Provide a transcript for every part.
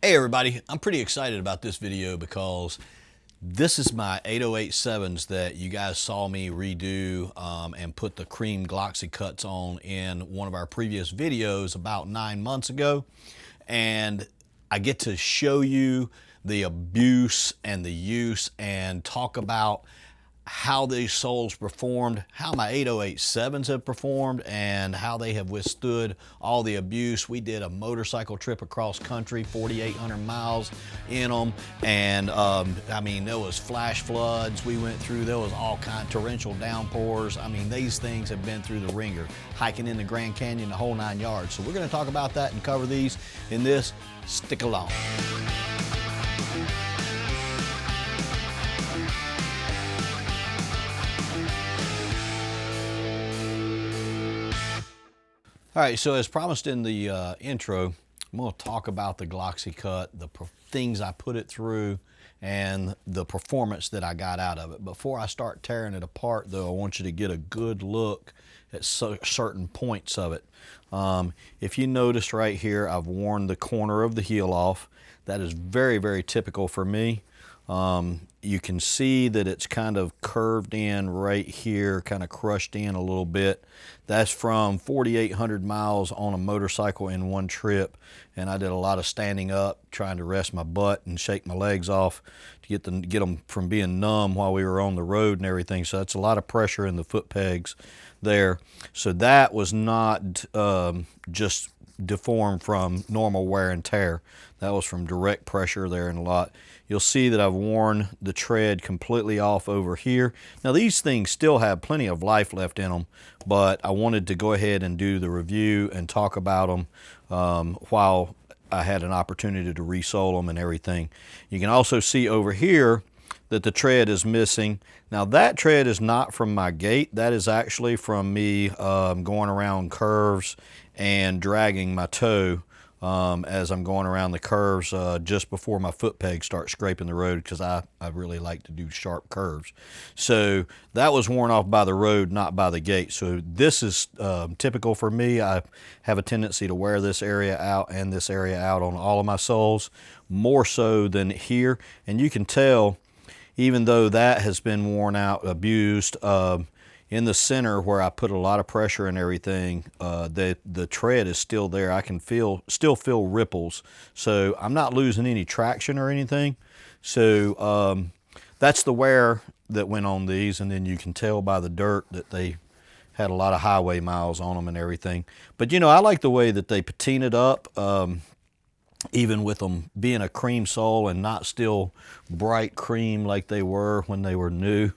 Hey everybody, I'm pretty excited about this video because this is my 808.7s that you guys saw me redo and put the cream Gloxycuts on in one of our previous videos about 9 months ago. And I get to show you the abuse and the use and talk about how these soles performed, how my 808.7s have performed, and how they have withstood all the abuse. We did a motorcycle trip across country, 4,800 miles in them, and I mean, there was flash floods we went through, there was all kind of torrential downpours. I mean, these things have been through the ringer, hiking in the Grand Canyon, the whole 9 yards. So we're gonna talk about that and cover these in this. Stick along. All right, so as promised in the intro, I'm going to talk about the Gloxycut, the things I put it through, and the performance that I got out of it. Before I start tearing it apart, though, I want you to get a good look at certain points of it. If you notice right here, I've worn the corner of the heel off. That is very, very typical for me. You can see that it's kind of curved in right here, kind of crushed in a little bit. That's from 4,800 miles on a motorcycle in one trip, and I did a lot of standing up, trying to rest my butt and shake my legs off to get them from being numb while we were on the road and everything. So that's a lot of pressure in the foot pegs there. So that was not just deformed from normal wear and tear. That was from direct pressure there and a lot. You'll see that I've worn the tread completely off over here. Now these things still have plenty of life left in them, but I wanted to go ahead and do the review and talk about them while I had an opportunity to resole them and everything. You can also see over here that the tread is missing. Now that tread is not from my gait. That is actually from me going around curves and dragging my toe as I'm going around the curves just before my foot pegs start scraping the road, because I really like to do sharp curves. So that was worn off by the road, not by the gate. So this is typical for me. I have a tendency to wear this area out and this area out on all of my soles, more so than here. And you can tell, even though that has been worn out, abused, in the center where I put a lot of pressure and everything, the tread is still there. I can still feel ripples. So I'm not losing any traction or anything. So that's the wear that went on these. And then you can tell by the dirt that they had a lot of highway miles on them and everything. But you know, I like the way that they patinaed up, even with them being a cream sole and not still bright cream like they were when they were new.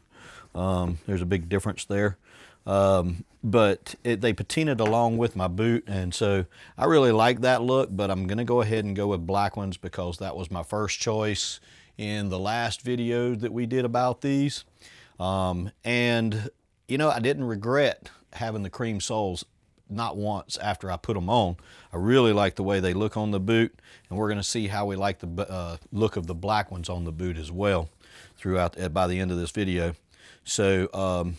There's a big difference there. But they patinaed along with my boot, and so I really like that look, but I'm gonna go ahead and go with black ones because that was my first choice in the last video that we did about these. And you know, I didn't regret having the cream soles, not once, after I put them on. I really like the way they look on the boot, and we're gonna see how we like the look of the black ones on the boot as well throughout by the end of this video. So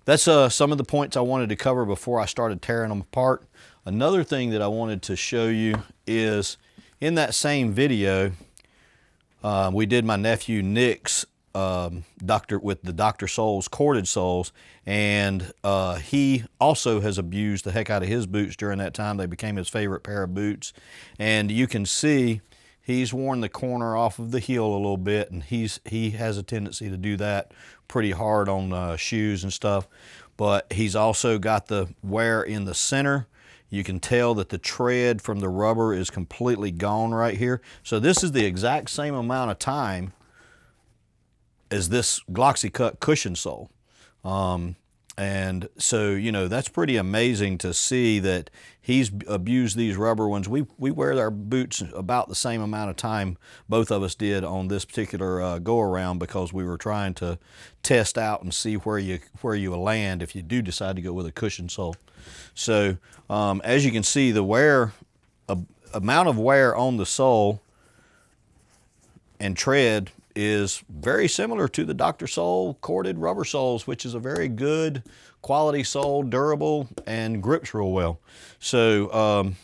that's some of the points I wanted to cover before I started tearing them apart. Another thing that I wanted to show you is in that same video, we did my nephew Nick's with the Dr. Soles corded soles, and he also has abused the heck out of his boots during that time. They became his favorite pair of boots, and you can see he's worn the corner off of the heel a little bit, and he has a tendency to do that pretty hard on shoes and stuff. But he's also got the wear in the center. You can tell that the tread from the rubber is completely gone right here. So this is the exact same amount of time as this Gloxycut cushion sole. And so, you know, that's pretty amazing to see that he's abused these rubber ones. We wear our boots about the same amount of time, both of us did, on this particular go around, because we were trying to test out and see where you land if you do decide to go with a cushion sole. So as you can see, the amount of wear on the sole and tread is very similar to the Dr. Sole corded rubber soles, which is a very good quality sole, durable, and grips real well. So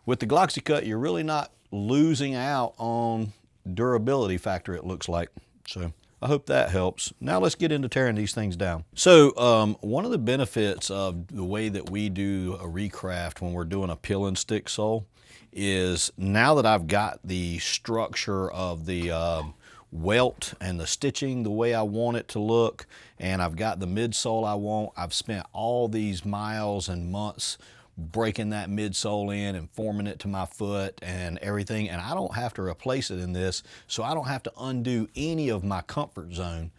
with the Gloxycut, you're really not losing out on durability factor, it looks like. So I hope that helps. Now let's get into tearing these things down. So one of the benefits of the way that we do a recraft when we're doing a peel and stick sole is, now that I've got the structure of the welt and the stitching the way I want it to look, and I've got the midsole I want, I've spent all these miles and months breaking that midsole in and forming it to my foot and everything, and I don't have to replace it in this, so I don't have to undo any of my comfort zone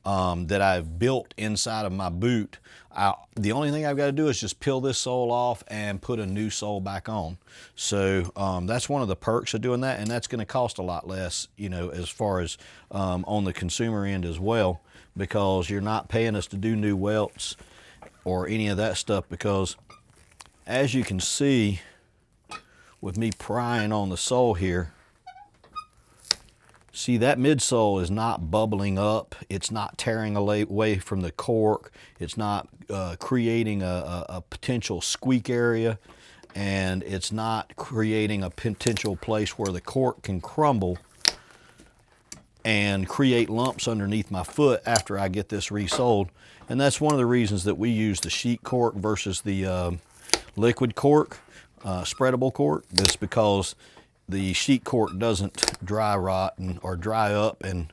that I've built inside of my boot. The only thing I've got to do is just peel this sole off and put a new sole back on. So that's one of the perks of doing that, and that's going to cost a lot less, you know, as far as on the consumer end as well, because you're not paying us to do new welts or any of that stuff, because as you can see with me prying on the sole here, see that midsole is not bubbling up, it's not tearing away from the cork, it's not creating a potential squeak area, and it's not creating a potential place where the cork can crumble and create lumps underneath my foot after I get this resoled. And that's one of the reasons that we use the sheet cork versus the liquid cork, spreadable cork. That's because the sheet cork doesn't dry rot or dry up and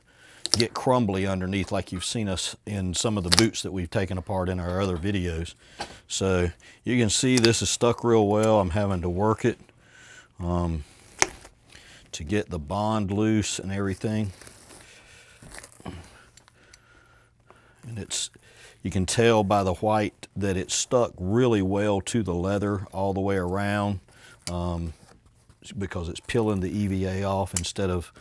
get crumbly underneath like you've seen us in some of the boots that we've taken apart in our other videos. So you can see this is stuck real well. I'm having to work it to get the bond loose and everything. And you can tell by the white that it's stuck really well to the leather all the way around, because it's peeling the EVA off instead of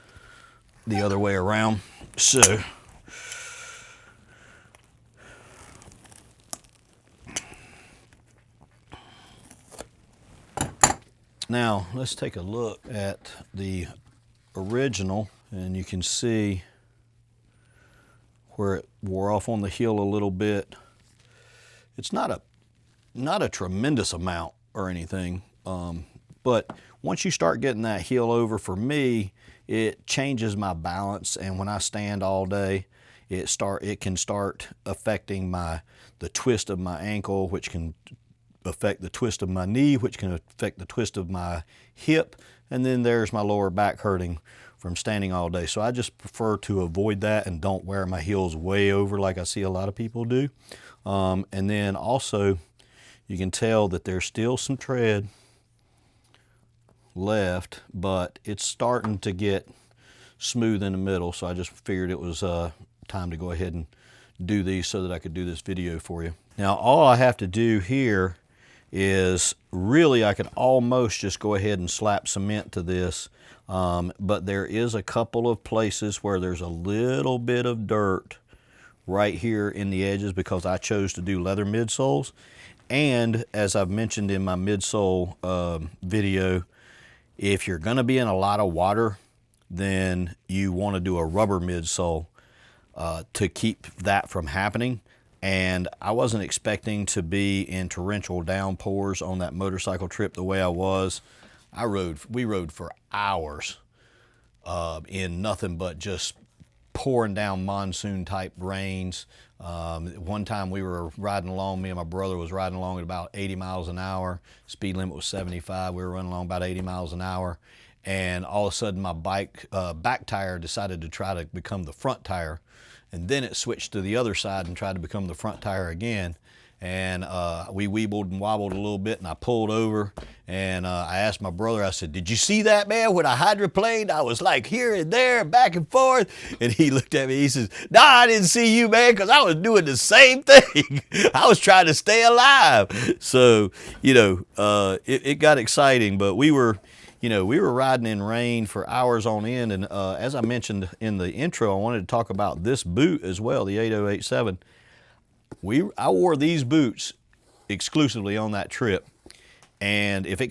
the other way around. So now let's take a look at the original, and you can see where it wore off on the heel a little bit. It's not a tremendous amount or anything, but once you start getting that heel over, for me, it changes my balance, and when I stand all day, it can start affecting the twist of my ankle, which can affect the twist of my knee, which can affect the twist of my hip, and then there's my lower back hurting from standing all day. So I just prefer to avoid that and don't wear my heels way over like I see a lot of people do. And then also, you can tell that there's still some tread left, but it's starting to get smooth in the middle. So I just figured it was time to go ahead and do these so that I could do this video for you. Now all I have to do here is, really I could almost just go ahead and slap cement to this, but there is a couple of places where there's a little bit of dirt right here in the edges because I chose to do leather midsoles. And as I've mentioned in my midsole video, if you're going to be in a lot of water, then you want to do a rubber midsole to keep that from happening. And I wasn't expecting to be in torrential downpours on that motorcycle trip the way I was. We rode for hours in nothing but just pouring down monsoon type rains. One time we were riding along, me and my brother was riding along at about 80 miles an hour. Speed limit was 75. We were running along about 80 miles an hour. And all of a sudden my bike back tire decided to try to become the front tire. And then it switched to the other side and tried to become the front tire again. And we weebled and wobbled a little bit, and I pulled over, and I asked my brother, I said, "Did you see that, man, when I hydroplaned? I was like here and there, back and forth." And he looked at me, he says, "Nah, I didn't see you, man, because I was doing the same thing." I was trying to stay alive. So, you know, it got exciting, but we were riding in rain for hours on end. And as I mentioned in the intro, I wanted to talk about this boot as well, the 8087. I wore these boots exclusively on that trip. And if they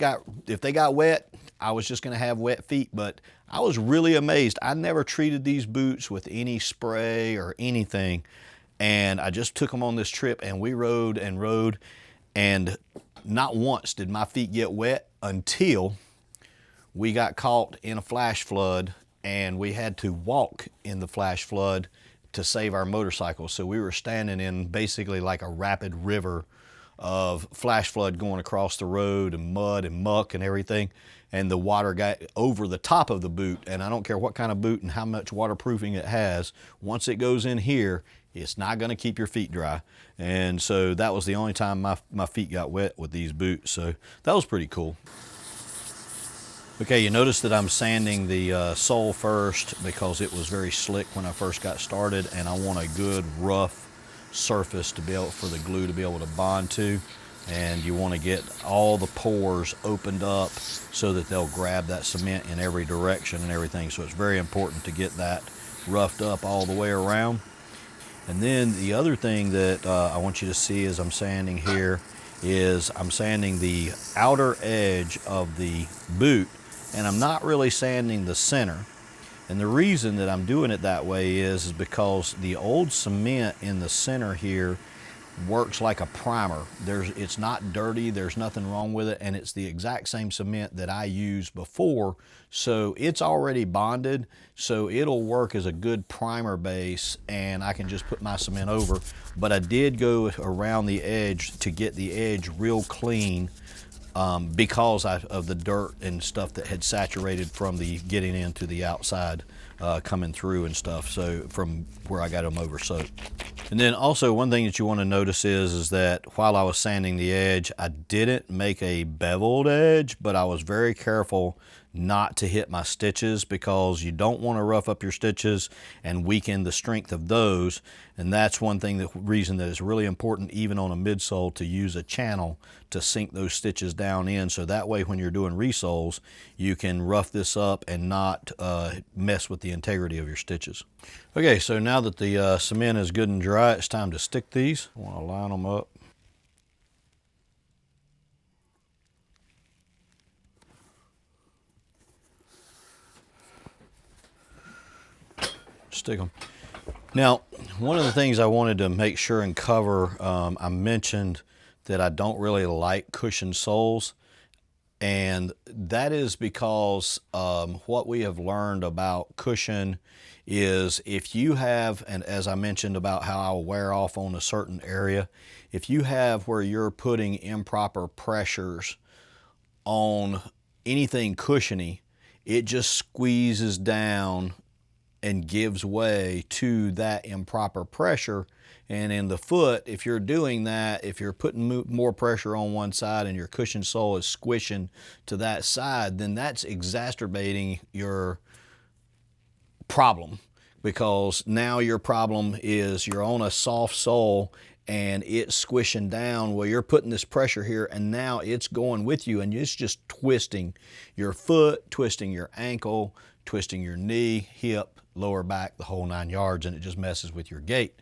got wet, I was just gonna have wet feet, but I was really amazed. I never treated these boots with any spray or anything. And I just took them on this trip, and we rode and rode, and not once did my feet get wet until we got caught in a flash flood and we had to walk in the flash flood to save our motorcycle. So we were standing in basically like a rapid river of flash flood going across the road and mud and muck and everything. And the water got over the top of the boot. And I don't care what kind of boot and how much waterproofing it has, once it goes in here, it's not gonna keep your feet dry. And so that was the only time my feet got wet with these boots. So that was pretty cool. Okay, you notice that I'm sanding the sole first because it was very slick when I first got started, and I want a good rough surface to be able for the glue to be able to bond to. And you want to get all the pores opened up so that they'll grab that cement in every direction and everything. So it's very important to get that roughed up all the way around. And then the other thing that I want you to see as I'm sanding here is I'm sanding the outer edge of the boot, and I'm not really sanding the center. And the reason that I'm doing it that way is because the old cement in the center here works like a primer. It's not dirty, there's nothing wrong with it, and it's the exact same cement that I used before, so it's already bonded, so it'll work as a good primer base, and I can just put my cement over. But I did go around the edge to get the edge real clean because of the dirt and stuff that had saturated from the getting into the outside coming through and stuff, so from where I got them over soaked. And then also one thing that you want to notice is that while I was sanding the edge, I didn't make a beveled edge, but I was very careful not to hit my stitches because you don't want to rough up your stitches and weaken the strength of those. And that's one thing, the reason that it's really important even on a midsole to use a channel to sink those stitches down in, so that way when you're doing resoles you can rough this up and not mess with the integrity of your stitches. Okay, so now that the cement is good and dry, it's time to stick these. I want to line them up. Stick them. Now, one of the things I wanted to make sure and cover, I mentioned that I don't really like cushion soles, and that is because what we have learned about cushion is if you have, and as I mentioned about how I'll wear off on a certain area, if you have where you're putting improper pressures on anything cushiony, it just squeezes down and gives way to that improper pressure. And in the foot, if you're doing that, if you're putting more pressure on one side and your cushion sole is squishing to that side, then that's exacerbating your problem, because now your problem is you're on a soft sole and it's squishing down. Well, you're putting this pressure here and now it's going with you, and it's just twisting your foot, twisting your ankle, twisting your knee, hip, lower back, the whole 9 yards, and it just messes with your gait.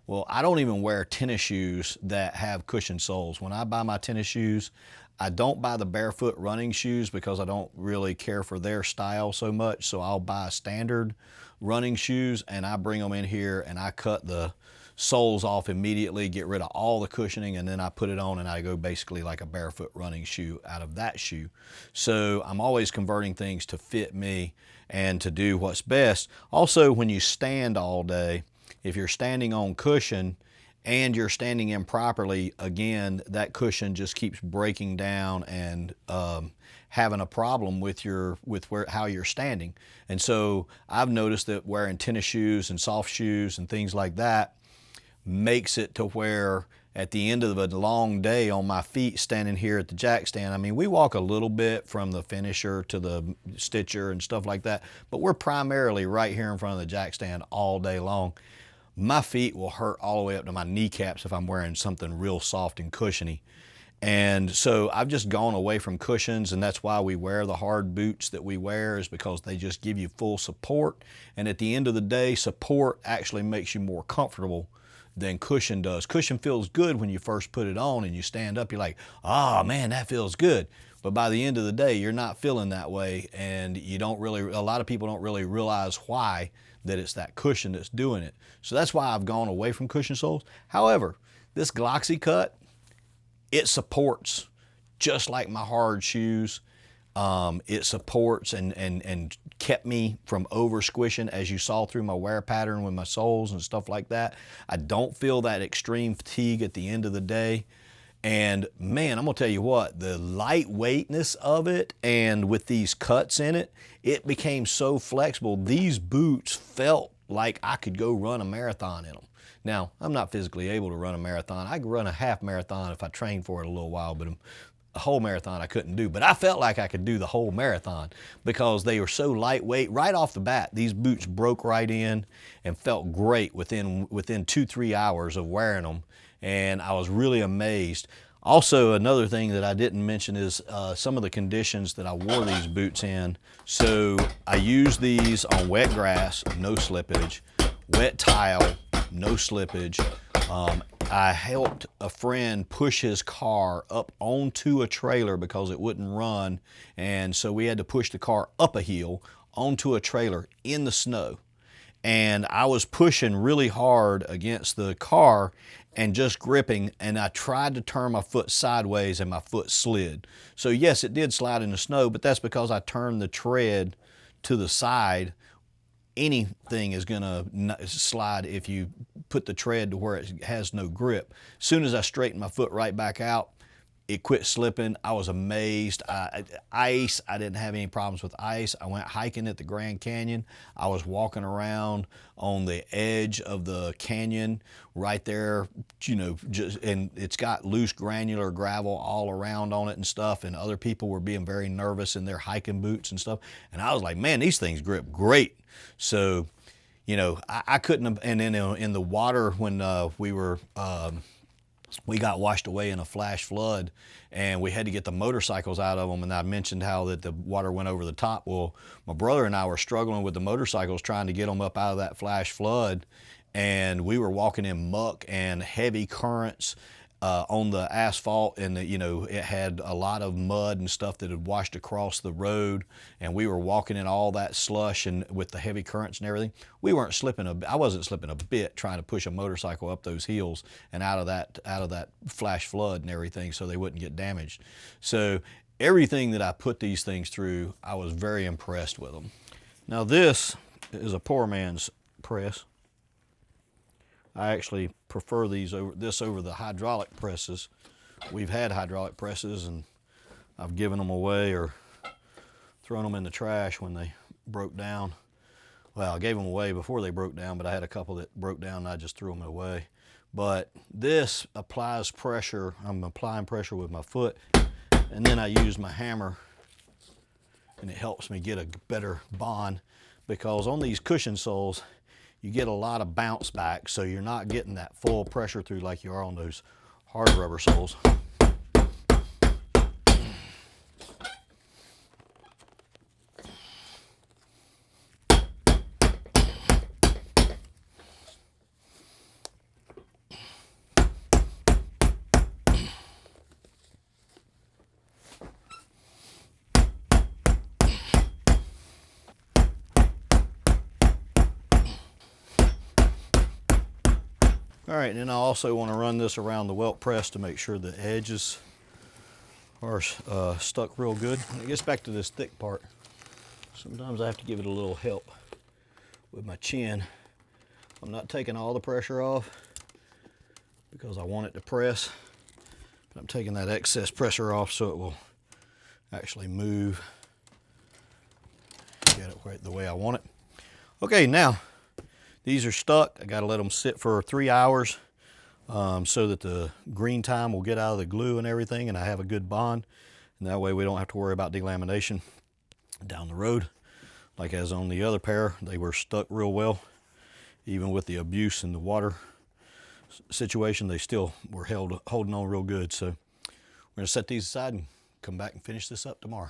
Well, I don't even wear tennis shoes that have cushion soles. When I buy my tennis shoes, I don't buy the barefoot running shoes because I don't really care for their style so much. So I'll buy standard running shoes and I bring them in here and I cut the soles off immediately, get rid of all the cushioning, and then I put it on and I go basically like a barefoot running shoe out of that shoe. So I'm always converting things to fit me and to do what's best. Also, when you stand all day, if you're standing on cushion and you're standing improperly, again, that cushion just keeps breaking down and having a problem with how you're standing. And so I've noticed that wearing tennis shoes and soft shoes and things like that makes it to where at the end of a long day on my feet standing here at the jack stand, I mean, we walk a little bit from the finisher to the stitcher and stuff like that, but we're primarily right here in front of the jack stand all day long. My feet will hurt all the way up to my kneecaps if I'm wearing something real soft and cushiony. And so I've just gone away from cushions, and that's why we wear the hard boots that we wear, is because they just give you full support. And at the end of the day, support actually makes you more comfortable than cushion does. Cushion feels good when you first put it on and you stand up, you're like, oh man, that feels good. But by the end of the day, you're not feeling that way, and you don't really, a lot of people don't really realize why, that it's that cushion that's doing it. So that's why I've gone away from cushion soles. However, this Gloxycut, it supports just like my hard shoes. It supports and kept me from over squishing, as you saw through my wear pattern with my soles and stuff like that. I don't feel that extreme fatigue at the end of the day. And man, I'm gonna tell you what, the lightweightness of it, and with these cuts in it, it became so flexible. These boots felt like I could go run a marathon in them. Now, I'm not physically able to run a marathon. I could run a half marathon if I trained for it a little while, but a whole marathon I couldn't do. But I felt like I could do the whole marathon because they were so lightweight. Right off the bat, these boots broke right in and felt great within 2-3 hours of wearing them. And I was really amazed. Also, another thing that I didn't mention is some of the conditions that I wore these boots in. So I used these on wet grass, no slippage, wet tile, no slippage. I helped a friend push his car up onto a trailer because it wouldn't run, and so we had to push the car up a hill onto a trailer in the snow. And I was pushing really hard against the car and just gripping, and I tried to turn my foot sideways and my foot slid. So yes, it did slide in the snow, but that's because I turned the tread to the side. Anything is gonna slide if you put the tread to where it has no grip. As soon as I straightened my foot right back out, it quit slipping. I was amazed. Ice, I didn't have any problems with ice. I went hiking at the Grand Canyon. I was walking around on the edge of the canyon right there, you know, and it's got loose granular gravel all around on it and stuff, and other people were being very nervous in their hiking boots and stuff. And I was like, man, these things grip great. So, you know, I couldn't have, and then in the water when we got washed away in a flash flood and we had to get the motorcycles out of them, and I mentioned how that the water went over the top. Well, my brother and I were struggling with the motorcycles trying to get them up out of that flash flood, and we were walking in muck and heavy currents on the asphalt, and you know, it had a lot of mud and stuff that had washed across the road, and we were walking in all that slush and with the heavy currents and everything. We weren't slipping I wasn't slipping a bit trying to push a motorcycle up those hills and out of that flash flood and everything so they wouldn't get damaged. So everything that I put these things through, I was very impressed with them. Now this is a poor man's press. I actually prefer this over the hydraulic presses. We've had hydraulic presses and I've given them away or thrown them in the trash when they broke down. Well, I gave them away before they broke down, but I had a couple that broke down and I just threw them away. But this applies pressure. I'm applying pressure with my foot, and then I use my hammer, and it helps me get a better bond, because on these cushion soles, you get a lot of bounce back, so you're not getting that full pressure through like you are on those hard rubber soles. All right, and then I also want to run this around the welt press to make sure the edges are stuck real good. When it gets back to this thick part, sometimes I have to give it a little help with my chin. I'm not taking all the pressure off because I want it to press, but I'm taking that excess pressure off so it will actually move, get it right the way I want it. Okay, now these are stuck. I gotta let them sit for 3 hours so that the green time will get out of the glue and everything, and I have a good bond. And that way we don't have to worry about delamination down the road. Like as on the other pair, they were stuck real well. Even with the abuse in the water situation, they still were holding on real good. So we're gonna set these aside and come back and finish this up tomorrow.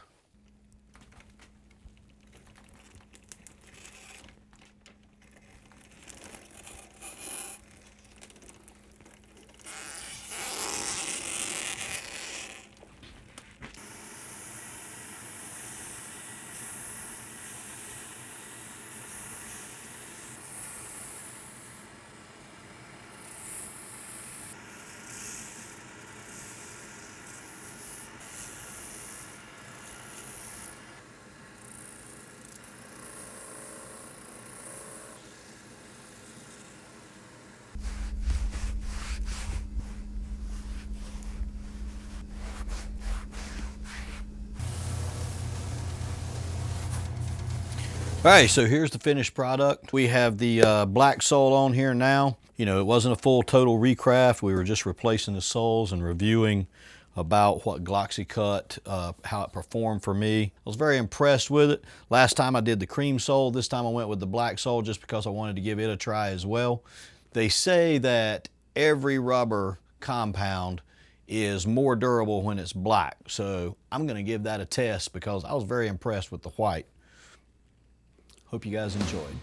All right, so here's the finished product. We have the black sole on here now. You know, it wasn't a full total recraft. We were just replacing the soles and reviewing about what Gloxycut, how it performed for me. I was very impressed with it. Last time I did the cream sole. This time I went with the black sole just because I wanted to give it a try as well. They say that every rubber compound is more durable when it's black. So I'm gonna give that a test because I was very impressed with the white. Hope you guys enjoyed.